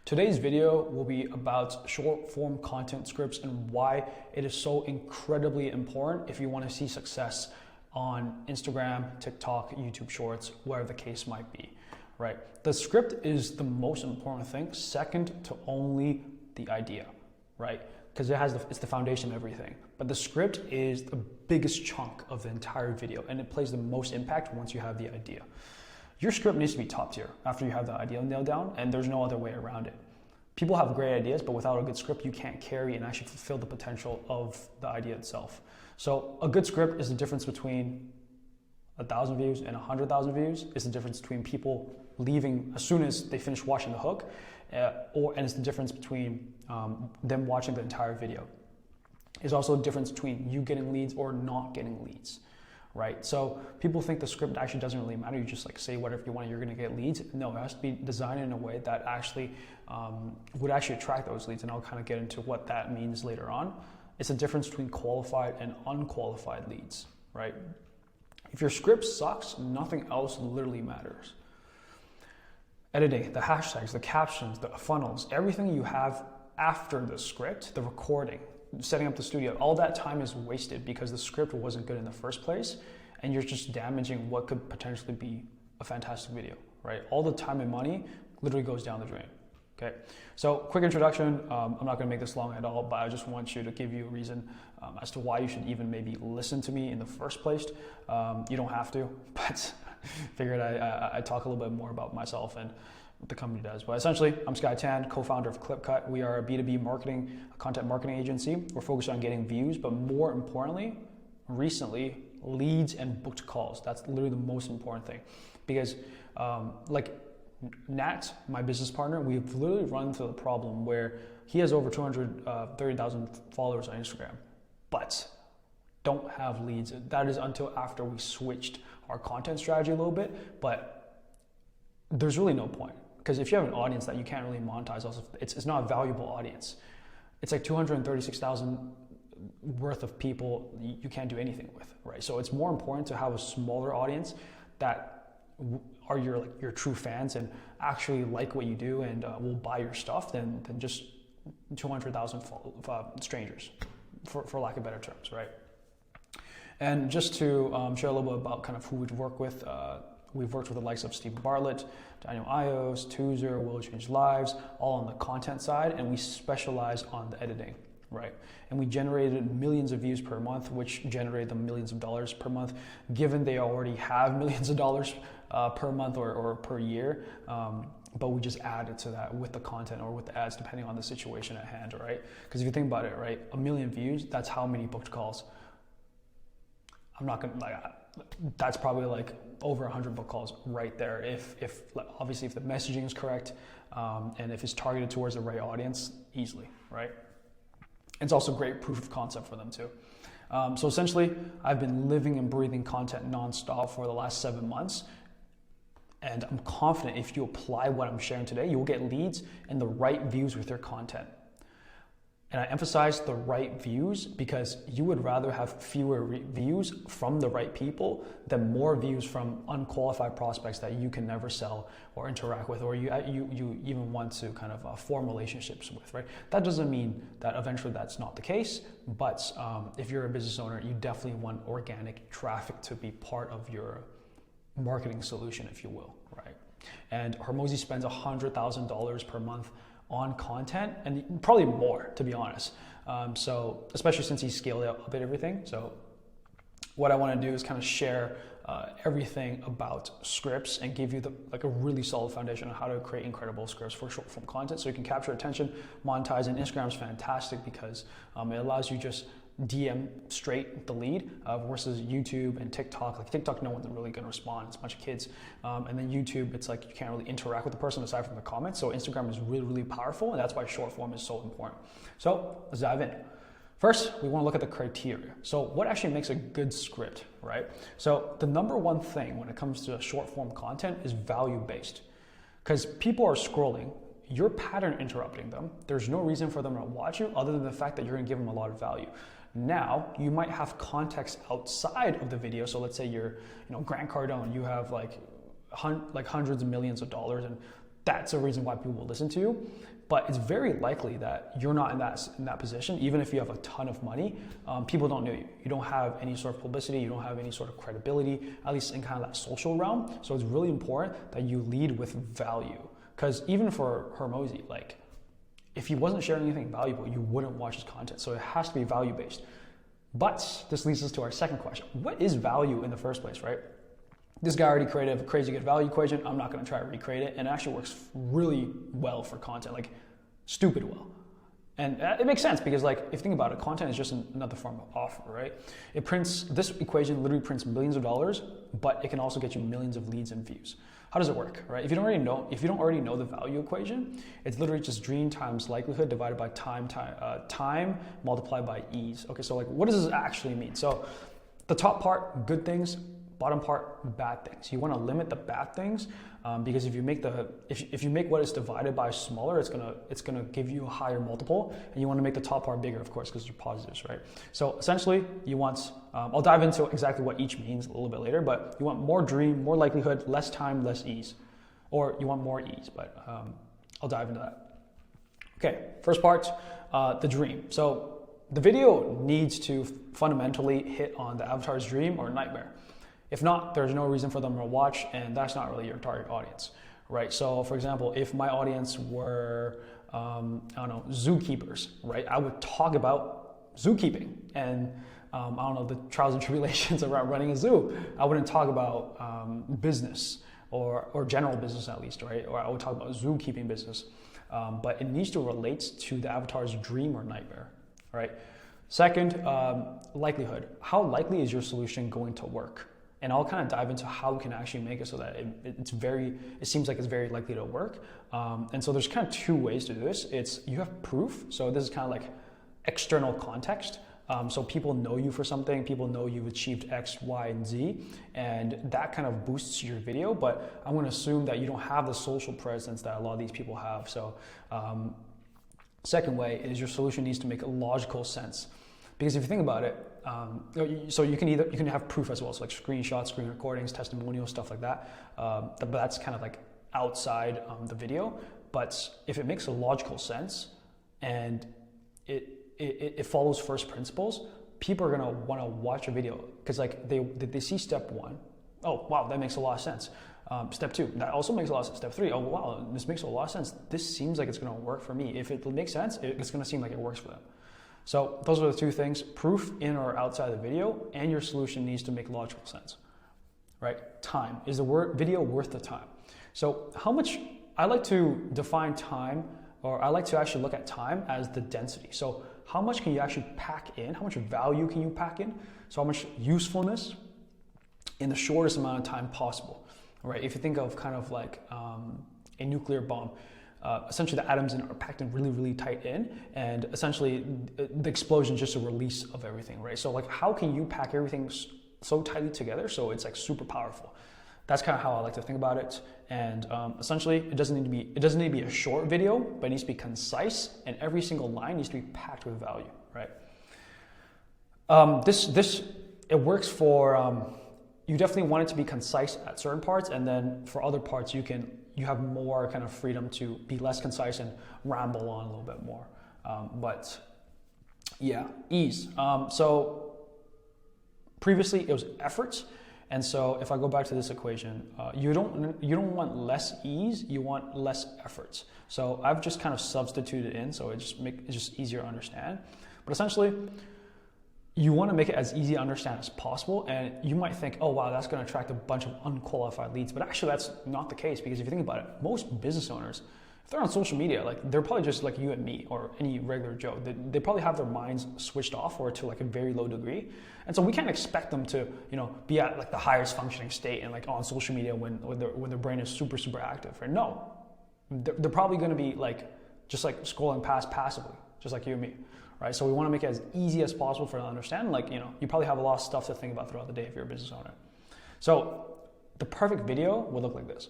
Today's video will be about short form content scripts and why it is so incredibly important if you want to see success on Instagram, TikTok, YouTube Shorts, whatever the case might be, right? The script is the most important thing, second to only the idea, right? Because it's the foundation of everything. But the script is the biggest chunk of the entire video and it plays the most impact once you have the idea. Your script needs to be top tier after you have the idea nailed down, and there's no other way around it. People have great ideas, but without a good script, you can't carry and actually fulfill the potential of the idea itself. So a good script is the difference between 1,000 views and 100,000 views. It's the difference between people leaving as soon as they finish watching the hook, and it's the difference between them watching the entire video. It's also the difference between you getting leads or not getting leads. Right? So people think the script actually doesn't really matter. You just like say whatever you want, you're going to get leads. No, it has to be designed in a way that actually would actually attract those leads. And I'll kind of get into what that means later on. It's a difference between qualified and unqualified leads, right? If your script sucks, nothing else literally matters. Editing, the hashtags, the captions, the funnels, everything you have after the script, the recording, setting up the studio, all that time is wasted because the script wasn't good in the first place and you're just damaging what could potentially be a fantastic video, right? All the time and money literally goes down the drain, okay? So quick introduction, I'm not gonna make this long at all, but I just want you to give you a reason as to why you should even maybe listen to me in the first place. You don't have to, but figured I talk a little bit more about myself and what the company does. But essentially, I'm Sky Tan, co-founder of ClipCut. We are a B2B content marketing agency. We're focused on getting views, but more importantly, recently, leads and booked calls. That's literally the most important thing. Because like Nat, my business partner, we've literally run into the problem where he has over 230,000 followers on Instagram, but don't have leads. That is until after we switched our content strategy a little bit, but there's really no point. Because if you have an audience that you can't really monetize, also it's not a valuable audience. It's like 236,000 worth of people you can't do anything with, right? So it's more important to have a smaller audience that are your true fans and actually like what you do and will buy your stuff than just 200,000 strangers, for lack of better terms, right? And just to share a little bit about kind of who we've worked with. We've worked with the likes of Steve Bartlett, Daniel Ios, Toozer, Will Change Lives, all on the content side, and we specialize on the editing, right? And we generated millions of views per month, which generated them millions of dollars per month, given they already have millions of dollars per month or per year. But we just added to that with the content or with the ads, depending on the situation at hand, right? Because if you think about it, right, 1 million views, that's how many booked calls. I'm not gonna that's probably like over 100 book calls right there. If obviously if the messaging is correct and if it's targeted towards the right audience, easily, right? It's also great proof of concept for them too. So essentially, I've been living and breathing content nonstop for the last 7 months. And I'm confident if you apply what I'm sharing today, you will get leads and the right views with your content. And I emphasize the right views because you would rather have fewer views from the right people than more views from unqualified prospects that you can never sell or interact with, or you even want to kind of form relationships with, right? That doesn't mean that eventually that's not the case, but if you're a business owner, you definitely want organic traffic to be part of your marketing solution, if you will, right? And Hormozi spends $100,000 per month on content, and probably more, to be honest. So especially since he's scaled out a bit everything. So what I want to do is kind of share everything about scripts and give you a really solid foundation on how to create incredible scripts for short form content so you can capture attention, monetize, and Instagram is fantastic because it allows you just DM straight the lead versus YouTube and TikTok. Like TikTok, no one's really gonna respond. It's a bunch of kids. And then YouTube, it's like you can't really interact with the person aside from the comments. So Instagram is really, really powerful, and that's why short form is so important. So let's dive in. First, we wanna look at the criteria. So what actually makes a good script, right? So the number one thing when it comes to short form content is value-based. Because people are scrolling, you're pattern interrupting them. There's no reason for them to watch you other than the fact that you're gonna give them a lot of value. Now, you might have context outside of the video. So let's say you're, Grant Cardone, you have like hundreds of millions of dollars, and that's a reason why people will listen to you. But it's very likely that you're not in that position. Even if you have a ton of money, people don't know you. You don't have any sort of publicity. You don't have any sort of credibility, at least in kind of that social realm. So it's really important that you lead with value. Because even for Hormozi, like, if he wasn't sharing anything valuable, you wouldn't watch his content. So it has to be value-based. But this leads us to our second question. What is value in the first place, right? This guy already created a crazy good value equation. I'm not going to try to recreate it. And it actually works really well for content, like stupid well. And it makes sense because, like, if you think about it, content is just another form of offer, right? This equation literally prints millions of dollars, but it can also get you millions of leads and views. How does it work, right? If you don't already know the value equation, it's literally just dream times likelihood divided by time multiplied by ease. Okay, so like, what does this actually mean? So the top part, good things. Bottom part, bad things. You want to limit the bad things because if you make what is divided by smaller, it's gonna give you a higher multiple, and you want to make the top part bigger, of course, because they're positives, right? So essentially, you want I'll dive into exactly what each means a little bit later, but you want more dream, more likelihood, less time, less ease, or you want more ease, but I'll dive into that. Okay, first part, the dream. So the video needs to fundamentally hit on the avatar's dream or nightmare. If not, there's no reason for them to watch, and that's not really your target audience, right? So for example, if my audience were, zookeepers, right? I would talk about zookeeping and, the trials and tribulations around running a zoo. I wouldn't talk about business or general business at least, right? Or I would talk about zookeeping business. But it needs to relate to the avatar's dream or nightmare, right? Second, likelihood. How likely is your solution going to work? And I'll kind of dive into how we can actually make it so that it seems like it's very likely to work. And so there's kind of two ways to do this. You have proof. So this is kind of like external context. So people know you for something, people know you've achieved X, Y, and Z, and that kind of boosts your video. But I'm going to assume that you don't have the social presence that a lot of these people have. So second way is your solution needs to make logical sense. Because if you think about it, so you can have proof as well, so like screenshots, screen recordings, testimonials, stuff like that. But that's kind of like outside the video. But if it makes a logical sense and it follows first principles, people are gonna want to watch a video because like they see step one, oh wow, that makes a lot of sense. Step two, that also makes a lot of sense. Step three, oh wow, this makes a lot of sense. This seems like it's gonna work for me. If it makes sense, it's gonna seem like it works for them. So those are the two things: proof in or outside the video, and your solution needs to make logical sense, right? Time. Is the video worth the time? So how much, I like to define time, or I like to actually look at time as the density. So how much can you actually pack in? How much value can you pack in? So how much usefulness in the shortest amount of time possible, right? If you think of kind of like a nuclear bomb, essentially the atoms are packed in really, really tight in, and essentially the explosion is just a release of everything, right? So like, how can you pack everything so tightly together so it's like super powerful? That's kind of how I like to think about it. And essentially, it doesn't need to be a short video, but it needs to be concise, and every single line needs to be packed with value, right? It works for you definitely want it to be concise at certain parts, and then for other parts you have more kind of freedom to be less concise and ramble on a little bit more. But yeah, ease. So previously it was effort. And so if I go back to this equation, you don't want less ease, you want less efforts. So I've just kind of substituted in, so it's just easier to understand. But essentially, you want to make it as easy to understand as possible. And you might think, oh wow, that's going to attract a bunch of unqualified leads. But actually that's not the case, because if you think about it, most business owners, if they're on social media, like they're probably just like you and me or any regular Joe. They probably have their minds switched off or to like a very low degree. And so we can't expect them to, be at like the highest functioning state and like on social media when their brain is super, super active. Right? No, they're probably going to be like just like scrolling past passively, just like you and me. Right? So we want to make it as easy as possible for them to understand. Like, you probably have a lot of stuff to think about throughout the day if you're a business owner. So the perfect video would look like this.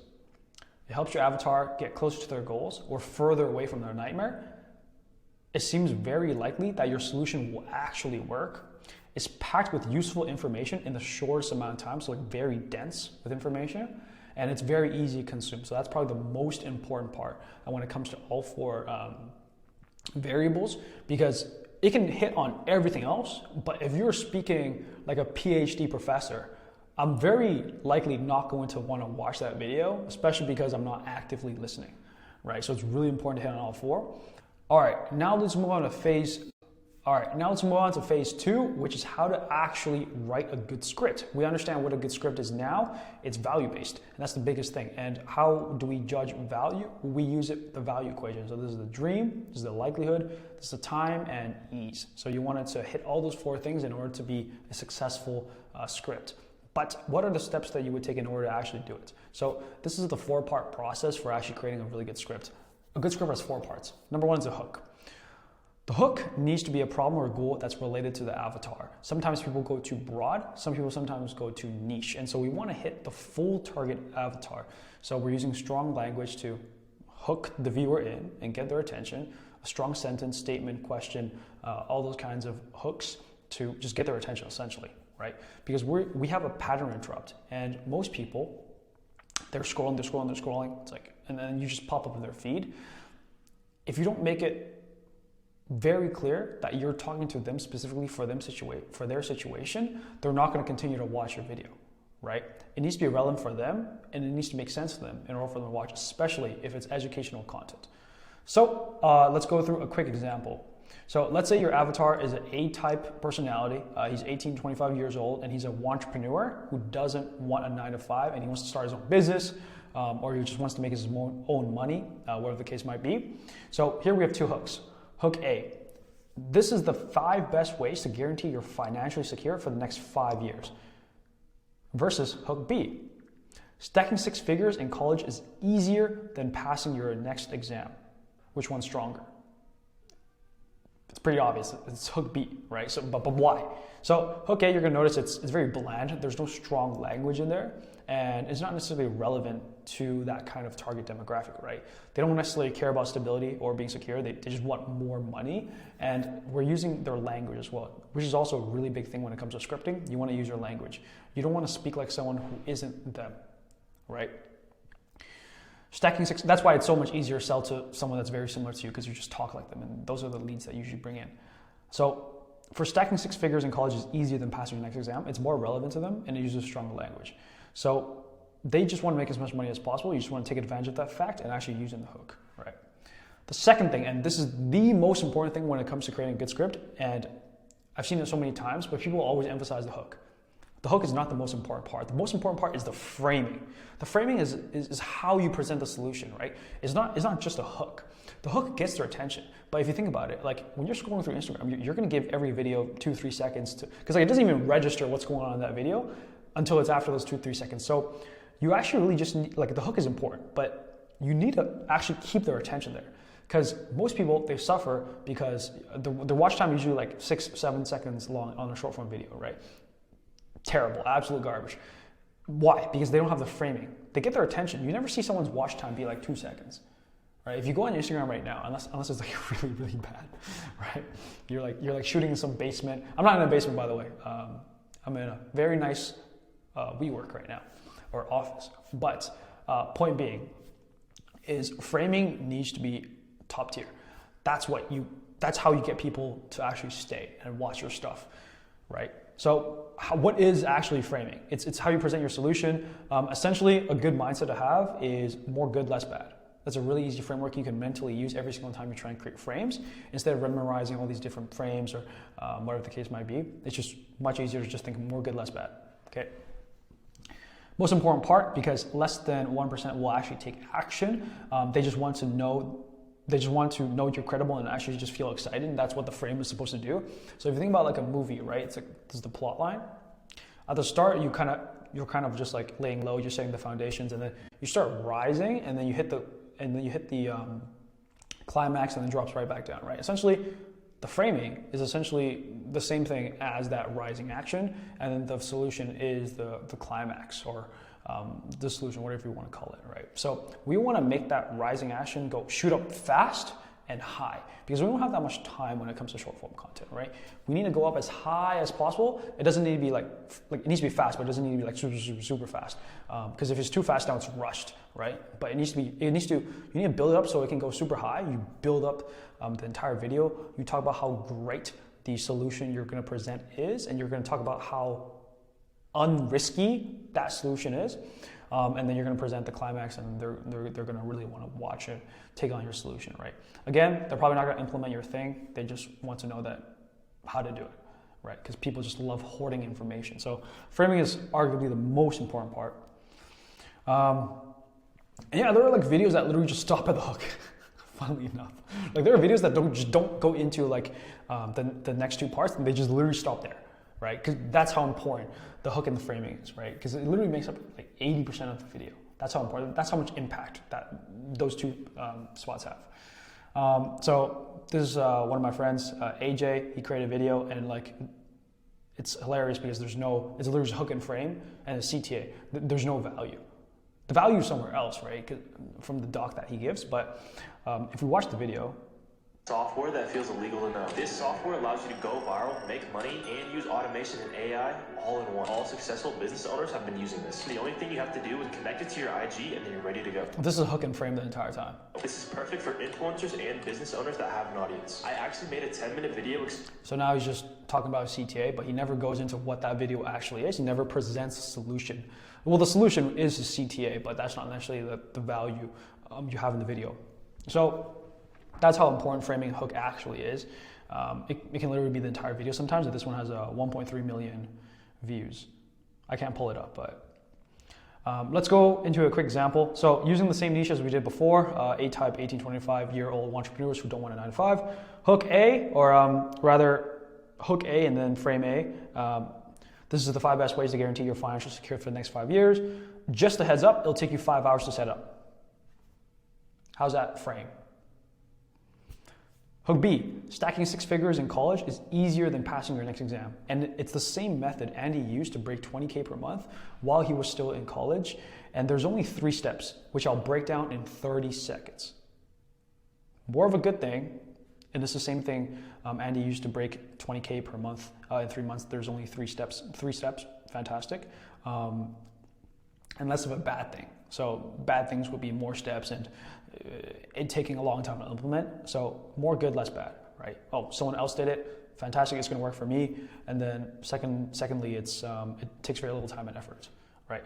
It helps your avatar get closer to their goals or further away from their nightmare. It seems very likely that your solution will actually work. It's packed with useful information in the shortest amount of time, so like very dense with information. and it's very easy to consume. So that's probably the most important part when it comes to all four variables, because it can hit on everything else, but if you're speaking like a PhD professor, I'm very likely not going to want to watch that video, especially because I'm not actively listening, right? So it's really important to hit on all four. All right, now let's move on to phase 2, which is how to actually write a good script. We understand what a good script is now. It's value-based, and that's the biggest thing. And how do we judge value? We use the value equation. So this is the dream, this is the likelihood, this is the time, and ease. So you want it to hit all those four things in order to be a successful script. But what are the steps that you would take in order to actually do it? So this is the 4-part process for actually creating a really good script. A good script has 4 parts. Number 1 is a hook. The hook needs to be a problem or goal that's related to the avatar. Sometimes people go too broad, some people sometimes go too niche. And so we want to hit the full target avatar. So we're using strong language to hook the viewer in and get their attention, a strong sentence, statement, question, all those kinds of hooks to just get their attention essentially, right? Because we have a pattern interrupt, and most people, they're scrolling, it's like, and then you just pop up in their feed. If you don't make it very clear that you're talking to them specifically for their situation, they're not going to continue to watch your video, right? It needs to be relevant for them, and it needs to make sense to them in order for them to watch, especially if it's educational content. So let's go through a quick example. So let's say your avatar is an A-type personality. He's 18, 25 years old, and he's an entrepreneur who doesn't want a 9-to-5, and he wants to start his own business, or he just wants to make his own money, whatever the case might be. So here we have 2 hooks. Hook A, this is the 5 best ways to guarantee you're financially secure for the next 5 years. Versus hook B, stacking 6 figures in college is easier than passing your next exam. Which one's stronger? It's pretty obvious, it's hook B, right? So, but why? So hook A, you're gonna notice it's very bland. There's no strong language in there, and it's not necessarily relevant to that kind of target demographic, right? They don't necessarily care about stability or being secure. They just want more money, and we're using their language as well, which is also a really big thing when it comes to scripting. You want to use your language. You don't want to speak like someone who isn't them, right? Stacking 6, that's why it's so much easier to sell to someone that's very similar to you, because you just talk like them, and those are the leads that you usually bring in. So for stacking 6 figures in college is easier than passing your next exam. It's more relevant to them, and it uses stronger language. So they just want to make as much money as possible. You just want to take advantage of that fact and actually use in the hook, right? The second thing, and this is the most important thing when it comes to creating a good script, and I've seen it so many times, but people always emphasize the hook. The hook is not the most important part. The most important part is the framing. The framing is how you present the solution, right? It's not just a hook. The hook gets their attention. But if you think about it, like when you're scrolling through Instagram, you're going to give every video 2-3 seconds to, because like it doesn't even register what's going on in that video until it's after those 2-3 seconds. So you actually really just need, like the hook is important, but you need to actually keep their attention there. Because most people, they suffer because the watch time is usually like 6-7 seconds long on a short form video, right? Terrible, absolute garbage. Why? Because they don't have the framing. They get their attention. You never see someone's watch time be like 2 seconds, right? If you go on Instagram right now, unless it's like really, really bad, right? You're like shooting in some basement. I'm not in a basement, by the way. I'm in a very nice WeWork right now, or office. But point being is framing needs to be top tier. That's how you get people to actually stay and watch your stuff, right? So what is actually framing? It's how you present your solution. Essentially, a good mindset to have is more good, less bad. That's a really easy framework you can mentally use every single time you try and create frames. Instead of memorizing all these different frames or whatever the case might be, it's just much easier to just think more good, less bad, okay? Most important part, because less than 1% will actually take action. They just want to know you're credible and actually just feel excited, and that's what the frame is supposed to do. So if you think about like a movie, right? It's like this is the plot line. At the start, you're kind of just like laying low, you're setting the foundations, and then you start rising, and then you hit the climax, and then drops right back down, right? Essentially, the framing is essentially the same thing as that rising action, and then the solution is the climax, or the solution, whatever you want to call it, right? So we want to make that rising action shoot up fast and high, because we don't have that much time when it comes to short form content, right? We need to go up as high as possible. It doesn't need to be like it needs to be fast, but it doesn't need to be like super fast. Because if it's too fast, now it's rushed, right? But you need to build it up so it can go super high. You build up the entire video. You talk about how great the solution you're going to present is, and you're going to talk about how unrisky that solution is. And then you're going to present the climax, and they're going to really want to watch it, take on your solution, right? Again, they're probably not going to implement your thing. They just want to know how to do it, right? Because people just love hoarding information. So framing is arguably the most important part. And yeah, there are like videos that literally just stop at the hook. Funnily enough, like there are videos that don't go into like the next two parts, and they just literally stop there. Right? Because that's how important the hook and the framing is, right? Because it literally makes up like 80% of the video. That's how important, that's how much impact that those two spots have. So this is one of my friends, AJ, he created a video, and like, it's hilarious because it's literally just hook and frame and a CTA. There's no value. The value is somewhere else, right? From the doc that he gives, but if we watch the video, software that feels illegal to know. This software allows you to go viral, make money, and use automation and AI all in one. All successful business owners have been using this. The only thing you have to do is connect it to your IG, and then you're ready to go. This is a hook and frame the entire time. This is perfect for influencers and business owners that have an audience. I actually made a 10-minute video. So now he's just talking about CTA, but he never goes into what that video actually is. He never presents a solution. Well, the solution is a CTA, but that's not necessarily the value you have in the video. So that's how important framing hook actually is. It can literally be the entire video. Sometimes this one has 1.3 million views. I can't pull it up, but let's go into a quick example. So using the same niche as we did before, A-type 18-25-year-old entrepreneurs who don't want a 9-to-5. Hook A, or rather hook A and then frame A. This is the 5 best ways to guarantee your financial security for the next 5 years. Just a heads up, it'll take you 5 hours to set up. How's that frame? Hook B, stacking 6 figures in college is easier than passing your next exam. And it's the same method Andy used to break 20K per month while he was still in college. And there's only 3 steps, which I'll break down in 30 seconds. More of a good thing, and it's the same thing Andy used to break 20K per month in 3 months. There's only 3 steps. 3 steps, fantastic. And less of a bad thing. So bad things would be more steps and it taking a long time to implement. So more good, less bad, right? Oh, someone else did it. Fantastic, it's going to work for me. And then secondly, it takes very little time and effort, right?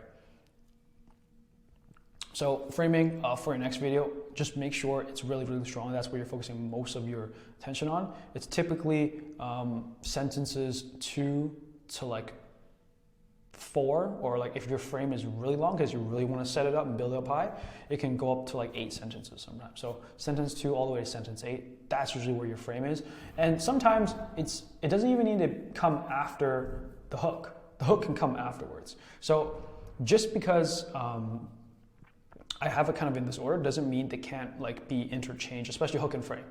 So framing for your next video, just make sure it's really, really strong. That's where you're focusing most of your attention on. It's typically sentences 2 to like 4, or like if your frame is really long because you really want to set it up and build it up high, it can go up to like 8 sentences sometimes. So sentence 2 all the way to sentence 8, that's usually where your frame is. And sometimes it doesn't even need to come after the hook. The hook can come afterwards. So just because I have it kind of in this order doesn't mean they can't like be interchanged, especially hook and frame.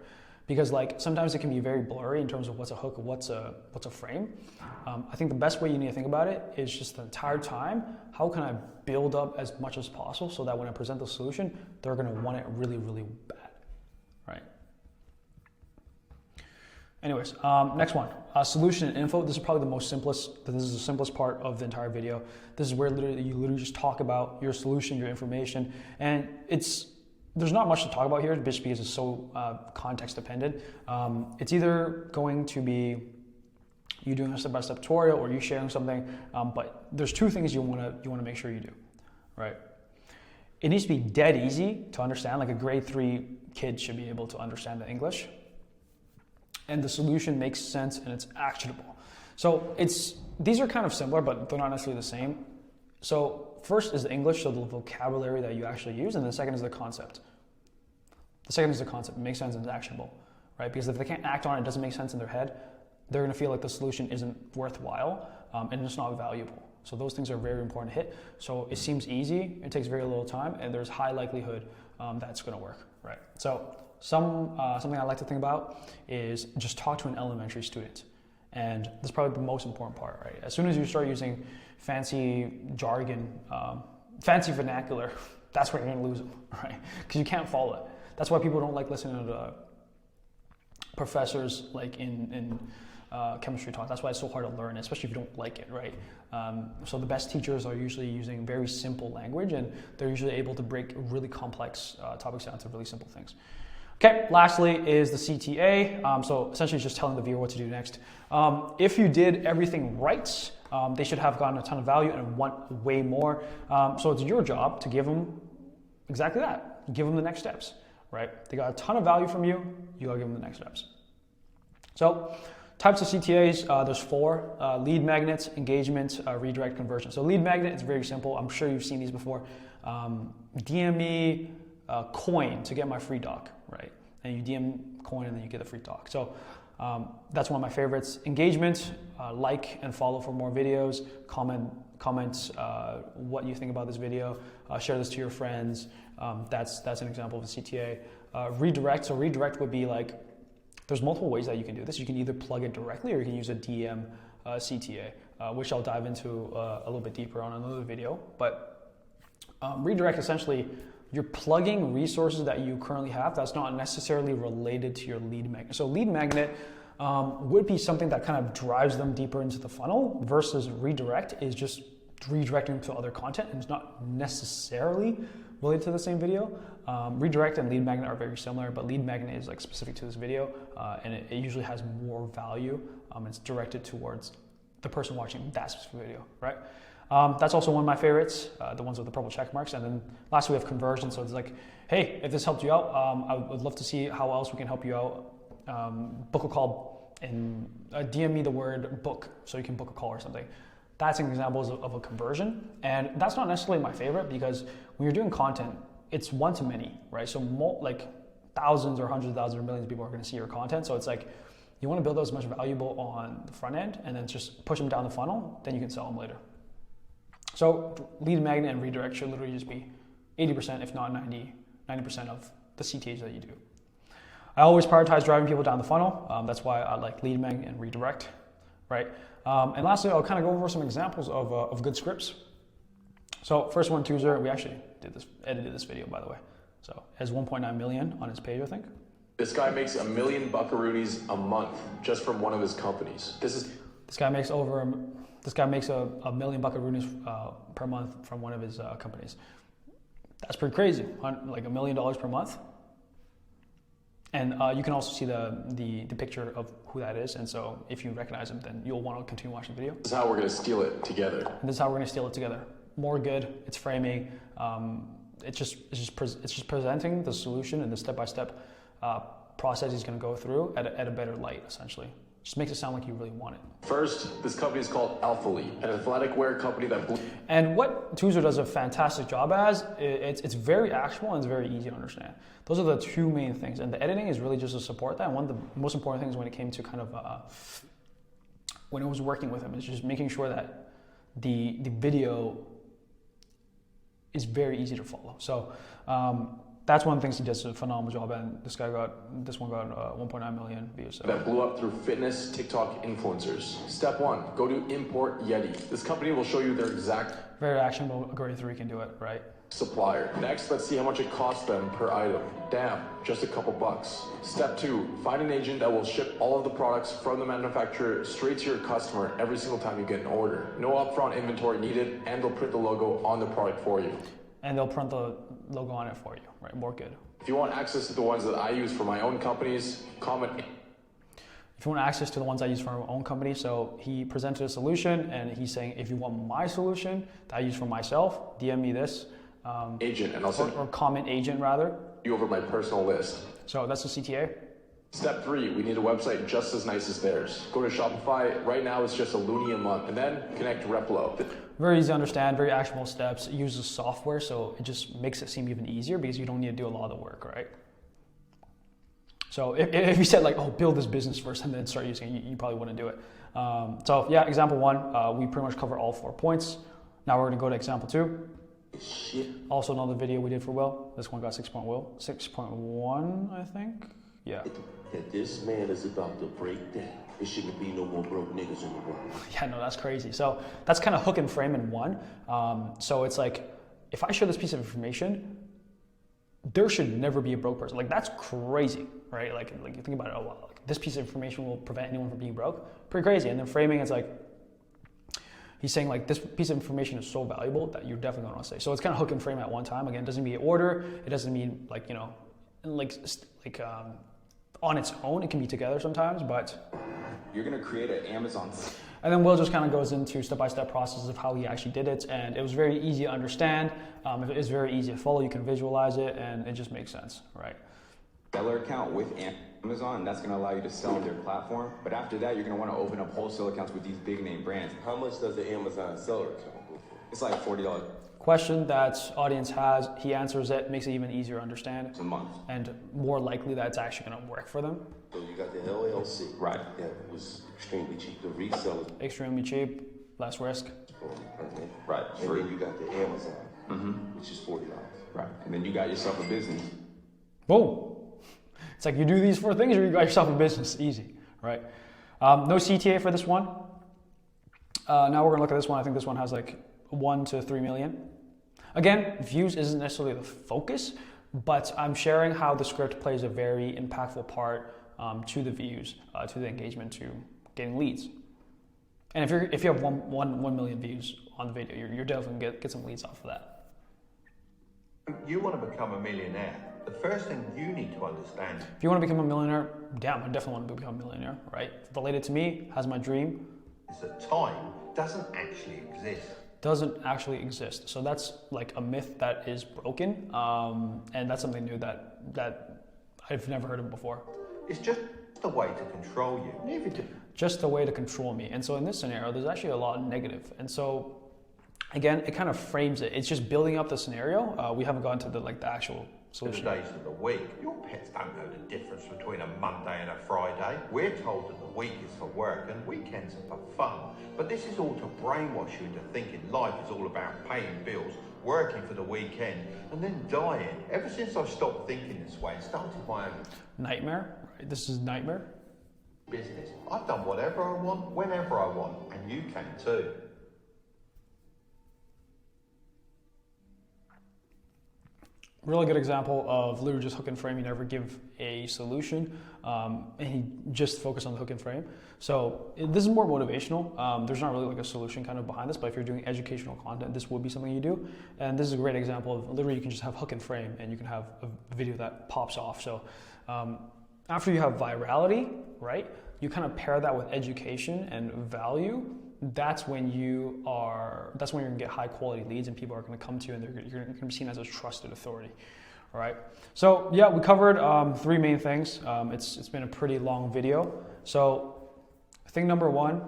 Because like sometimes it can be very blurry in terms of what's a hook, what's a frame. I think the best way you need to think about it is just the entire time, how can I build up as much as possible so that when I present the solution, they're gonna want it really, really bad, right? Anyways, next one, solution and info. This is probably this is the simplest part of the entire video. This is where you literally just talk about your solution, your information, and there's not much to talk about here just because it's so context dependent. It's either going to be you doing a step-by-step tutorial or you sharing something, but there's 2 things you want to make sure you do, right? It needs to be dead easy to understand, like a grade 3 kid should be able to understand the English. And the solution makes sense and it's actionable. So these are kind of similar, but they're not necessarily the same. So first is the English, so the vocabulary that you actually use, and the second is the concept. The second is the concept. It makes sense and it's actionable, right? Because if they can't act on it, it doesn't make sense in their head, they're going to feel like the solution isn't worthwhile and it's not valuable. So those things are very important to hit. So it seems easy, it takes very little time, and there's high likelihood that's going to work, right? So something I like to think about is just talk to an elementary student. And that's probably the most important part, right? As soon as you start using fancy jargon, fancy vernacular, that's where you're going to lose them, right? Because you can't follow it. That's why people don't like listening to professors like in chemistry talk. That's why it's so hard to learn, especially if you don't like it, right? So the best teachers are usually using very simple language, and they're usually able to break really complex topics down to really simple things. Okay, lastly is the CTA. So essentially it's just telling the viewer what to do next. If you did everything right, they should have gotten a ton of value and want way more. So it's your job to give them exactly that. Give them the next steps, right? They got a ton of value from you, you gotta give them the next steps. So types of CTAs, there's 4, lead magnets, engagement, redirect, conversion. So lead magnet is very simple. I'm sure you've seen these before. DM me coin to get my free doc, right? And you DM coin and then you get a free doc. So that's one of my favorites. Engagement, like and follow for more videos, comment what you think about this video, share this to your friends. That's an example of a CTA. Redirect, so redirect would be like, there's multiple ways that you can do this. You can either plug it directly or you can use a DM CTA, which I'll dive into a little bit deeper on another video. But redirect, essentially, you're plugging resources that you currently have that's not necessarily related to your lead magnet. So lead magnet would be something that kind of drives them deeper into the funnel, versus redirect is just redirecting them to other content, and it's not necessarily related to the same video. Redirect and lead magnet are very similar, but lead magnet is like specific to this video, and it usually has more value. It's directed towards the person watching that specific video, right? That's also one of my favorites, the ones with the purple check marks. And then lastly, we have conversion. So it's like, hey, if this helped you out, I would love to see how else we can help you out. Book a call and DM me the word book so you can book a call or something. That's an example of a conversion. And that's not necessarily my favorite, because when you're doing content, it's one to many, right? So like thousands or hundreds of thousands or millions of people are going to see your content. So it's like, you want to build as much valuable on the front end and then just push them down the funnel, then you can sell them later. So lead magnet and redirect should literally just be 80%, if not 90% of the CTAs that you do. I always prioritize driving people down the funnel. That's why I like lead magnet and redirect, right? And lastly, I'll kind of go over some examples of good scripts. So first one, Toozer, we actually edited this video, by the way. So it has 1.9 million on his page, I think. This guy makes $1 million buckaroonies a month just from one of his companies. This guy makes $1 million buckaroonies per month from one of his companies. That's pretty crazy, like $1 million per month. And you can also see the picture of who that is. And so if you recognize him, then you'll want to continue watching the video. is how we're going to steal it together. And this is how we're going to steal it together. More good, it's framing, it's just presenting the solution and the step-by-step process he's going to go through at a better light, essentially. Just makes it sound like you really want it. First, this company is called Alphalete, an athletic wear company that... And what Toozer does a fantastic job as, it's very actionable and it's very easy to understand. Those are the two main things. And the editing is really just to support that. And one of the most important things when it came to kind of, when I was working with him, is just making sure that the video is very easy to follow. So that's one of the things he does a phenomenal job, and this one got 1.9 million views. So. That blew up through fitness TikTok influencers. Step 1, go to Import Yeti. This company will show you their exact... Very actionable, agree 3 can do it, right? ...supplier. Next, let's see how much it costs them per item. Damn, just a couple bucks. Step 2, find an agent that will ship all of the products from the manufacturer straight to your customer every single time you get an order. No upfront inventory needed, and they'll print the logo on the product for you. And they'll print the logo on it for you, right? More good. If you want access to the ones that I use for my own companies, comment. If you want access to the ones I use for my own company, so he presented a solution and he's saying, if you want my solution that I use for myself, DM me this. Agent, and I'll send or comment agent rather. You over my personal list. So that's the CTA. Step 3, we need a website just as nice as theirs. Go to Shopify. Right now it's just a loony a month, and then connect Replo. Very easy to understand, very actionable steps. It uses software, so it just makes it seem even easier because you don't need to do a lot of the work, right? So if you said like, oh, build this business first and then start using it, you probably wouldn't do it. So yeah, example 1, we pretty much cover all 4 points. Now we're gonna go to example 2. Also another video we did for Will. This one got 6.1, I think. Yeah. That this man is about to break down. There shouldn't be no more broke niggas in the world. Yeah, no, that's crazy. So that's kind of hook and frame in one. So it's like, if I share this piece of information, there should never be a broke person. Like that's crazy, right? Like you think about it, oh wow, like, this piece of information will prevent anyone from being broke. Pretty crazy. And then framing, it's like he's saying like this piece of information is so valuable that you're definitely going to stay. So it's kind of hook and frame at one time. Again, it doesn't mean order. It doesn't mean like, you know, on its own. It can be together sometimes, but you're going to create an Amazon. And then Will just kind of goes into step-by-step processes of how he actually did it, and it was very easy to understand. It is very easy to follow. You can visualize it, and it just makes sense, right? Seller account with Amazon, and that's going to allow you to sell on their platform. But after that, you're going to want to open up wholesale accounts with these big name brands. How much does the Amazon seller account go for? It's like $40 Question that audience has, he answers it, makes it even easier to understand. a month. And more likely that it's actually going to work for them. So you got the LLC. Right. That was extremely cheap. The reseller. Extremely cheap, less risk. Right. And Free. then you got the Amazon, which is $40. Right. And then you got yourself a business. Boom. It's like you do these 4 things or you got yourself a business. Easy, right? No CTA for this one. Now we're going to look at this one. I think this one has like 1 to 3 million. Again, views isn't necessarily the focus, but I'm sharing how the script plays a very impactful part to the views, to the engagement, to getting leads. And if you have 1 million views on the video, you're definitely going to get some leads off of that. You want to become a millionaire. The first thing you need to understand. If you want to become a millionaire, damn, I definitely want to become a millionaire, right? Related to me, has my dream. Is that time doesn't actually exist. Doesn't actually exist. So that's like a myth that is broken, and that's something new that I've never heard of before. It's just a way to control you. Just a way to control me. And so in this scenario, there's actually a lot of negative. And so again, it kind of frames it. It's just building up the scenario. We haven't gotten to the actual solution. The days of the week. Your pets don't know the difference between a Monday and a Friday. We're told that the week is for work and weekends are for fun. But this is all to brainwash you into thinking life is all about paying bills, working for the weekend, and then dying. Ever since I stopped thinking this way and started my own Nightmare, right? This is nightmare. business, I've done whatever I want, whenever I want, and you can too. Really good example of literally just hook and frame. You never give a solution, and he just focused on the hook and frame. So this is more motivational. There's not really like a solution kind of behind this, but if you're doing educational content, this would be something you do. And this is a great example of literally you can just have hook and frame, and you can have a video that pops off. So after you have virality, right, you kind of pair that with education and value. That's when you're gonna get high quality leads and people are gonna come to you and you're gonna be seen as a trusted authority. All right. So yeah, we covered 3 main things. It's been a pretty long video. So thing number 1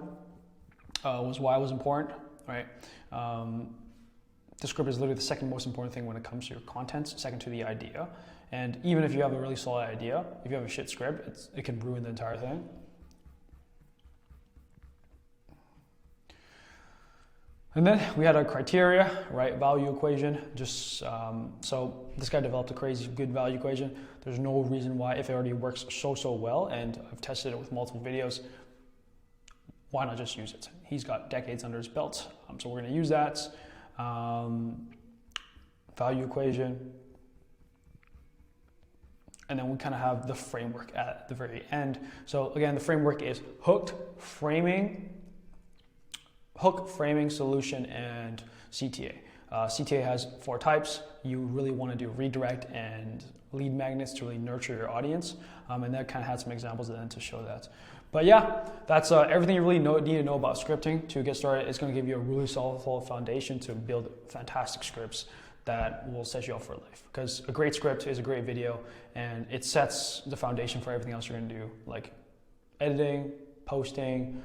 was why it was important, right? The script is literally the second most important thing when it comes to your content, second to the idea. And even if you have a really solid idea, if you have a shit script, it can ruin the entire thing. And then we had our criteria, right? Value equation. So this guy developed a crazy good value equation. There's no reason why, if it already works so well, and I've tested it with multiple videos, why not just use it? He's got decades under his belt, so we're going to use that. Value equation. And then we kind of have the framework at the very end. So again, the framework is hook, framing, solution, and CTA. CTA has 4 types. You really want to do redirect and lead magnets to really nurture your audience. And that kind of had some examples then to show that. But yeah, that's everything you really need to know about scripting to get started. It's going to give you a really solid foundation to build fantastic scripts that will set you up for life. Because a great script is a great video, and it sets the foundation for everything else you're going to do, like editing, posting,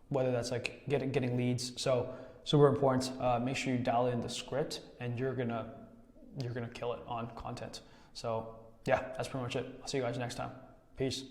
whether that's like getting leads. So super important. Make sure you dial in the script, and you're gonna kill it on content. So yeah, that's pretty much it. I'll see you guys next time. Peace.